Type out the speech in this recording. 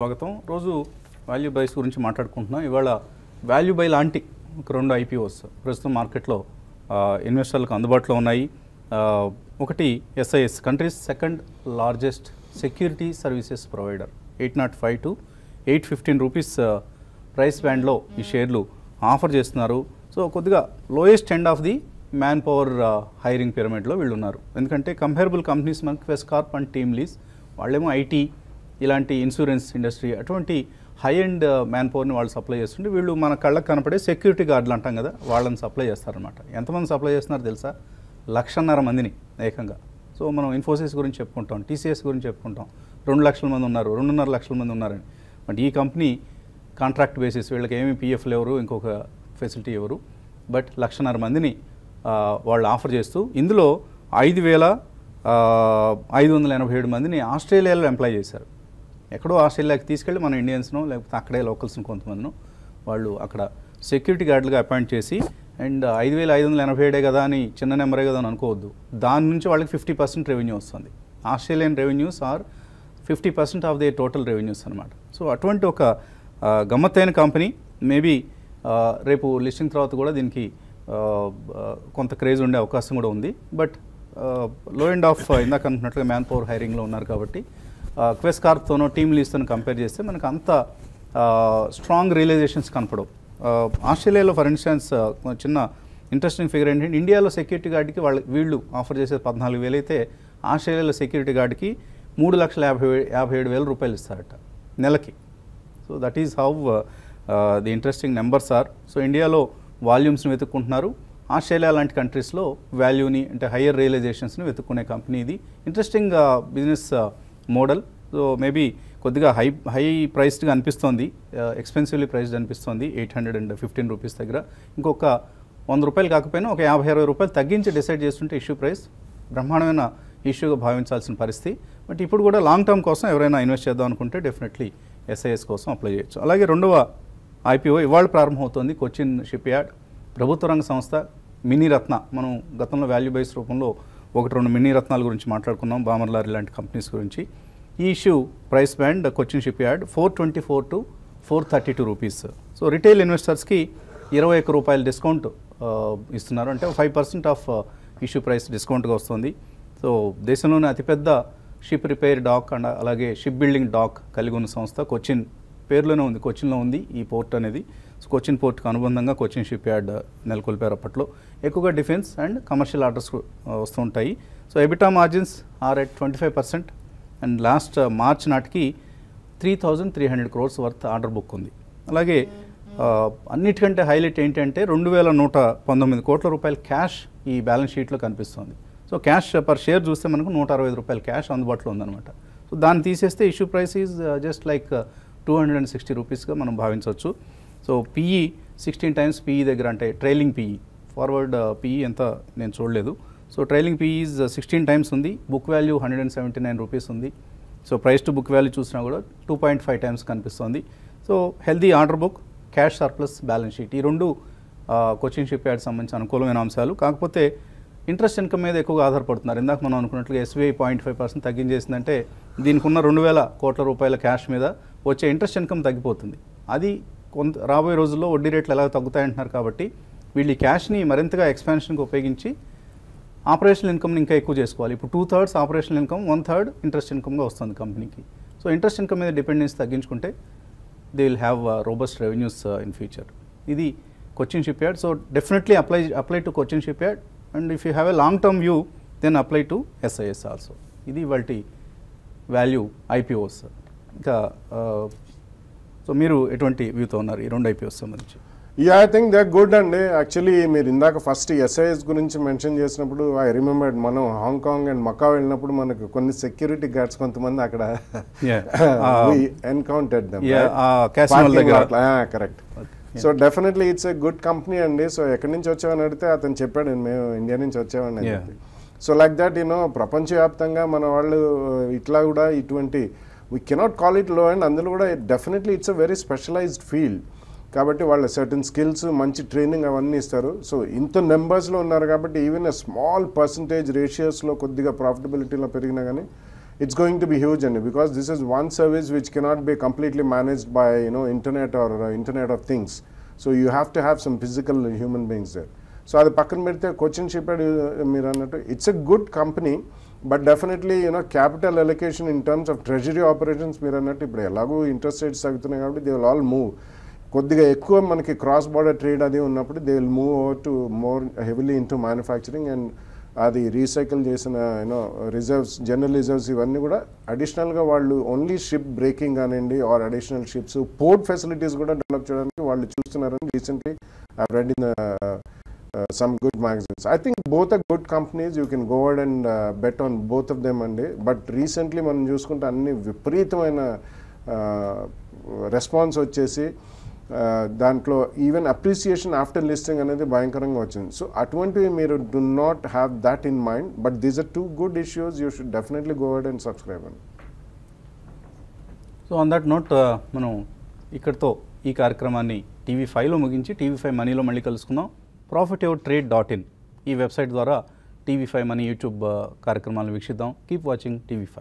స్వాగతం. రోజు value buys గురించి మాట్లాడుకుంటున్నాం. ఇవాళ వాల్యూ బై లాంటి ఒక రెండు ఐపీఓస్ ప్రస్తుతం మార్కెట్లో ఇన్వెస్టర్లకు అందుబాటులో ఉన్నాయి. ఒకటి SIS, country's second largest security services provider. 805 to 815 rupees price బ్యాండ్లో ఈ షేర్లు ఆఫర్ చేస్తున్నారు. సో కొద్దిగా lowest end of the manpower hiring పిరమిడ్లో వీళ్ళు ఉన్నారు. ఎందుకంటే కంపేరబుల్ కంపెనీస్ మనకి Quess Corp and TeamLease, వాళ్ళేమో ఐటీ ఇలాంటి ఇన్సూరెన్స్ ఇండస్ట్రీ అటువంటి హై అండ్ మ్యాన్ పవర్ని వాళ్ళు సప్లై చేస్తుంటే వీళ్ళు మన కళ్ళకు కనపడే సెక్యూరిటీ గార్డులు అంటాం కదా, వాళ్ళని సప్లై చేస్తారనమాట. ఎంతమంది సప్లై చేస్తున్నారు తెలుసా? 1,50,000 మందిని ఏకంగా. సో మనం ఇన్ఫోసిస్ గురించి చెప్పుకుంటాం, టీసీఎస్ గురించి చెప్పుకుంటాం, 2 లక్షల మంది ఉన్నారు, 2.5 లక్షల మంది ఉన్నారని. బట్ ఈ కంపెనీ కాంట్రాక్ట్ బేసిస్, వీళ్ళకి ఏమీ పీఎఫ్లు ఎవరు, ఇంకొక ఫెసిలిటీ ఎవరు, బట్ 1,50,000 మందిని వాళ్ళు ఆఫర్ చేస్తూ ఇందులో 5,587 మందిని ఆస్ట్రేలియాలో ఎంప్లాయ్ చేశారు. ఎక్కడో ఆస్ట్రేలియాకి తీసుకెళ్ళి మన ఇండియన్స్ను లేకపోతే అక్కడే లోకల్స్ను కొంతమందిను వాళ్ళు అక్కడ సెక్యూరిటీ గార్డులుగా అపాయింట్ చేసి, అండ్ 5,587 కదా అని చిన్న నెంబరే కదా అని అనుకోవద్దు, దాని నుంచి వాళ్ళకి 50% రెవెన్యూ వస్తుంది. Australian revenues are 50% of the total revenues అనమాట. సో అటువంటి ఒక గమ్మత్తైన కంపెనీ. మేబీ రేపు లిస్టింగ్ తర్వాత కూడా దీనికి కొంత క్రేజ్ ఉండే అవకాశం కూడా ఉంది. బట్ లో ఎండ్ ఆఫ్ ఇందాక అనుకున్నట్లుగా మ్యాన్ పవర్ హైరింగ్లో ఉన్నారు కాబట్టి క్వెస్ కార్ప్తోనో టీమ్ లీజ్తోనో కంపేర్ చేస్తే మనకు అంత స్ట్రాంగ్ రియలైజేషన్స్ కనపడవు. ఆస్ట్రేలియాలో ఫర్ ఇన్స్టెన్స్ చిన్న ఇంట్రెస్టింగ్ ఫిగర్ ఏంటంటే, ఇండియాలో సెక్యూరిటీ గార్డ్కి వీళ్ళు ఆఫర్ చేసేది 14,000 అయితే ఆస్ట్రేలియాలో సెక్యూరిటీ గార్డ్కి 3,57,000 రూపాయలు ఇస్తారట నెలకి. So that is how the interesting numbers are. So ఇండియాలో వాల్యూమ్స్ని వెతుక్కుంటున్నారు, ఆస్ట్రేలియా లాంటి కంట్రీస్లో వాల్యూని అంటే హయ్యర్ రియలైజేషన్స్ని వెతుక్కునే కంపెనీ ఇది. Interesting business model. So maybe కొద్దిగా హై ప్రైస్డ్గా అనిపిస్తోంది, ఎక్స్పెన్సివ్లీ ప్రైస్డ్ అనిపిస్తోంది 815 రూపీస్ దగ్గర. ఇంకొక 100 రూపాయలు కాకపోయినా ఒక 50-60 రూపాయలు తగ్గించి డిసైడ్ చేస్తుంటే ఇష్యూ ప్రైస్ బ్రహ్మాండమైన ఇష్యూగా భావించాల్సిన పరిస్థితి. బట్ ఇప్పుడు కూడా లాంగ్ టర్మ్ కోసం ఎవరైనా ఇన్వెస్ట్ చేద్దాం అనుకుంటే డెఫినెట్లీ ఎస్ఐఎస్ కోసం అప్లై చేయొచ్చు. అలాగే రెండవ ఐపీఓ ఇవాళ ప్రారంభమవుతోంది. కొచ్చిన్ షిప్ యార్డ్, ప్రభుత్వ రంగ సంస్థ. మినీ రత్న, మనం గతంలో వాల్యూ బైస్ రూపంలో 1-2 మినీ రత్నాల గురించి మాట్లాడుకున్నాం, బామర్లారీ లాంటి కంపెనీస్ గురించి. ఈ issue price band Cochin shipyard 424 to 432 rupees. So retail ఇన్వెస్టర్స్కి 21 రూపాయల డిస్కౌంట్ ఇస్తున్నారు, అంటే 5% ఆఫ్ ఇష్యూ ప్రైస్ డిస్కౌంట్గా వస్తుంది. సో దేశంలోనే అతిపెద్ద షిప్ రిపేర్ డాక్ అండ్ అలాగే షిప్ బిల్డింగ్ డాక్ కలిగి ఉన్న సంస్థ కొచ్చిన్ పేరులోనే ఉంది, కొచ్చిన్లో ఉంది ఈ పోర్ట్ అనేది. సో కొచ్చిన్ పోర్ట్కి అనుబంధంగా కొచ్చిన్ షిప్ యార్డ్ నెలకొల్పారు. అప్పట్లో ఎక్కువగా డిఫెన్స్ అండ్ కమర్షియల్ ఆర్డర్స్ వస్తూ ఉంటాయి. So EBITDA margins are at 25%. And last March నాటికి 3,300 crores వర్త్ ఆర్డర్ బుక్ ఉంది. అలాగే అన్నిటికంటే హైలైట్ ఏంటంటే 2,119 కోట్ల రూపాయల క్యాష్ ఈ బ్యాలెన్స్ షీట్లో కనిపిస్తుంది. సో క్యాష్ పర్ షేర్ చూస్తే మనకు 165 రూపాయల క్యాష్ అందుబాటులో ఉందన్నమాట. సో దాన్ని తీసేస్తే issue price is just like 260 రూపీస్గా మనం భావించవచ్చు. సో పీఈ 16 times పీఈ దగ్గర, అంటే ట్రైలింగ్ పీఈ, ఫార్వర్డ్ పీఈ ఎంత నేను చూడలేదు. So trailing PE is 16 times ఉంది. బుక్ వాల్యూ 179 రూపీస్ ఉంది. So price to book value చూసినా కూడా 2.5 times కనిపిస్తుంది. So healthy order book, cash surplus, balance sheet, ఈ రెండు కొచ్చిన్ షిప్ యార్డ్ సంబంధించి అనుకూలమైన అంశాలు. కాకపోతే ఇంట్రెస్ట్ ఇన్కమ్ మీద ఎక్కువగా ఆధారపడుతున్నారు. ఇందాక మనం అనుకున్నట్లుగా ఎస్బీఐ 0.5% తగ్గించేసిందంటే దీనికి ఉన్న 2,000 కోట్ల రూపాయల క్యాష్ మీద వచ్చే ఇంట్రెస్ట్ ఇన్కమ్ తగ్గిపోతుంది. అది కొంత రాబోయే రోజుల్లో వడ్డీ రేట్లు ఎలాగ తగ్గుతాయంటున్నారు కాబట్టి వీళ్ళు ఈ క్యాష్ని మరింతగా ఎక్స్పాన్షన్కి ఉపయోగించి ఆపరేషనల్ ఇన్కమ్ని ఇంకా ఎక్కువ చేసుకోవాలి. ఇప్పుడు 2/3 ఆపరేషనల్ ఇన్కమ్, 1/3 ఇంట్రెస్ట్ ఇన్కమ్గా వస్తుంది కంపెనీకి. సో ఇంట్రెస్ట్ ఇన్కమ్ మీద డిపెండెన్స్ తగ్గించుకుంటే they will have robust revenues in future. ఇది Cochin shipyard. So definitely apply to Cochin shipyard. And if you have a long term view then apply to SIS also. ఇది వాటి value IPOs. ఇంకా so మీరు ఎటువంటి వ్యూతో ఉన్నారు ఈ రెండు IPOs సంబంధించి? ఐ థింక్ దే గుడ్ అండి. యాక్చువల్లీ మీరు ఇందాక ఫస్ట్ ఎస్ఐఎస్ గురించి మెన్షన్ చేసినప్పుడు ఐ రిమెంబర్డ్, మనం హాంకాంగ్ అండ్ మకా వెళ్ళినప్పుడు మనకు కొన్ని సెక్యూరిటీ గార్డ్స్ కొంతమంది అక్కడ encountered them. Correct. So definitely it's a good company అండి. సో ఎక్కడి నుంచి వచ్చామని అడిగితే అతను చెప్పాడు, మేము ఇండియా నుంచి వచ్చామని చెప్పి. సో లైక్ దట్ ప్రపంచవ్యాప్తంగా మన వాళ్ళు ఇట్లా కూడా ఇటువంటి we cannot call it low and అందులో కూడా definitely it's a very specialised field కాబట్టి వాళ్ళ సర్టన్ స్కిల్స్, మంచి ట్రైనింగ్ అవన్నీ ఇస్తారు. సో ఇంత నెంబర్స్లో ఉన్నారు కాబట్టి ఈవెన్ ఎ స్మాల్ పర్సంటేజ్ రేషియోస్లో కొద్దిగా ప్రాఫిటబిలిటీలో పెరిగినా కానీ it's going to be huge, and because this is one service which cannot be completely managed by internet or internet of things, so you have to have some physical human beings there. So అది పక్కన పెడితే Cochin shipyard మీరు అన్నట్టు it's a good company, but definitely capital allocation in terms of treasury operations మీరు అన్నట్టు ఇప్పుడు ఎలాగో interest rates తగ్గుతున్నాయి కాబట్టి దే విల్ ఆల్ మూవ్. కొద్దిగా ఎక్కువ మనకి క్రాస్ బార్డర్ ట్రేడ్ అది ఉన్నప్పుడు they will move over to more heavily in to manufacturing, and అది రీసైకిల్ చేసిన రిజర్వ్స్, జనరల్ రిజర్వ్స్ ఇవన్నీ కూడా అడిషనల్గా వాళ్ళు ఓన్లీ షిప్ బ్రేకింగ్ కానివ్వండి are additional ships, port facilities కూడా డెవలప్ చేయడానికి వాళ్ళు చూస్తున్నారని recently I read in some good magazines. I think both are good companies. You can go ahead and bet on both of them అండి. But recently మనం చూసుకుంటే అన్ని విపరీతమైన response వచ్చేసి దాంట్లో ఈవెన్ అప్రిసియేషన్ ఆఫ్టర్ లిస్టింగ్ అనేది భయంకరంగా వచ్చింది. సో అటువంటివి మీరు do not have that in mind, but these are 2 good issues. You should definitely go ahead and subscribe అండి. సో ఆన్ దట్ నోట్ మనం ఇక్కడితో ఈ కార్యక్రమాన్ని TV5లో ముగించి TV5 మనీలో మళ్ళీ కలుసుకుందాం. profityourtrade.in ఈ వెబ్సైట్ ద్వారా TV5 మనీ యూట్యూబ్ కార్యక్రమాలను వీక్షిద్దాం. Keep watching TV5.